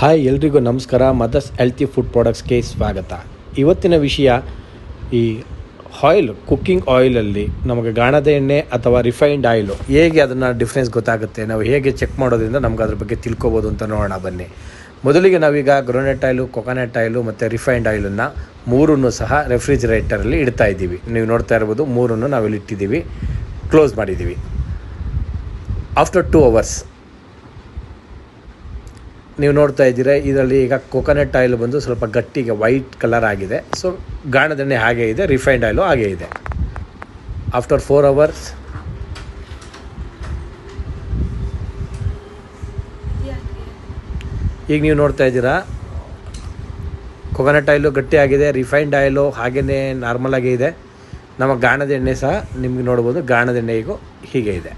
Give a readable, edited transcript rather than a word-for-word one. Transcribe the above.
Hi ಎಲ್ರಿಗೂ ನಮಸ್ಕಾರ. Mother's healthy food ಪ್ರಾಡಕ್ಟ್ಸ್ಗೆ ಸ್ವಾಗತ. ಇವತ್ತಿನ ವಿಷಯ ಈ ಆಯಿಲ್, ಕುಕ್ಕಿಂಗ್ ಆಯಿಲಲ್ಲಿ ನಮಗೆ ಗಾಣದ ಎಣ್ಣೆ ಅಥವಾ ರಿಫೈನ್ಡ್ ಆಯಿಲು ಹೇಗೆ ಅದನ್ನು ಡಿಫ್ರೆನ್ಸ್ ಗೊತ್ತಾಗುತ್ತೆ, ನಾವು ಹೇಗೆ ಚೆಕ್ ಮಾಡೋದ್ರಿಂದ ನಮ್ಗೆ ಅದ್ರ ಬಗ್ಗೆ ತಿಳ್ಕೊಬೋದು ಅಂತ ನೋಡೋಣ ಬನ್ನಿ. ಮೊದಲಿಗೆ ನಾವೀಗ ಗ್ರೌಂಡ್ನಟ್ ಆಯಿಲು, ಕೊಕೊನಟ್ ಆಯಿಲು ಮತ್ತು ರಿಫೈನ್ಡ್ ಆಯಿಲನ್ನು ಮೂರನ್ನು ಸಹ ರೆಫ್ರಿಜಿರೇಟರಲ್ಲಿ ಇಡ್ತಾ ಇದ್ದೀವಿ. ನೀವು ನೋಡ್ತಾ ಇರ್ಬೋದು, ಮೂರನ್ನು ನಾವಿಲ್ಲಿ ಇಟ್ಟಿದ್ದೀವಿ, ಕ್ಲೋಸ್ ಮಾಡಿದ್ದೀವಿ. ಆಫ್ಟರ್ 2 hours ನೀವು ನೋಡ್ತಾ ಇದ್ದೀರಾ, ಇದರಲ್ಲಿ ಈಗ ಕೊಕೊನಟ್ ಆಯಿಲ್ ಬಂದು ಸ್ವಲ್ಪ ಗಟ್ಟಿಗೆ ವೈಟ್ ಕಲರ್ ಆಗಿದೆ. ಸೊ ಗಾಣದೆಣ್ಣೆ ಹಾಗೆ ಇದೆ, ರಿಫೈನ್ಡ್ ಆಯಿಲು ಹಾಗೆ ಇದೆ. ಆಫ್ಟರ್ 4 hours ಈಗ ನೀವು ನೋಡ್ತಾ ಇದ್ದೀರಾ, ಕೊಕೊನಟ್ ಆಯಿಲು ಗಟ್ಟಿ ಆಗಿದೆ, ರಿಫೈನ್ಡ್ ಆಯಿಲು ಹಾಗೆಯೇ ನಾರ್ಮಲಾಗಿ ಇದೆ. ನಮ್ಮ ಗಾಣದ ಎಣ್ಣೆ ಸಹ ನಿಮ್ಗೆ ನೋಡ್ಬೋದು, ಗಾಣದ ಎಣ್ಣೆ ಈಗ ಹೀಗೆ ಇದೆ.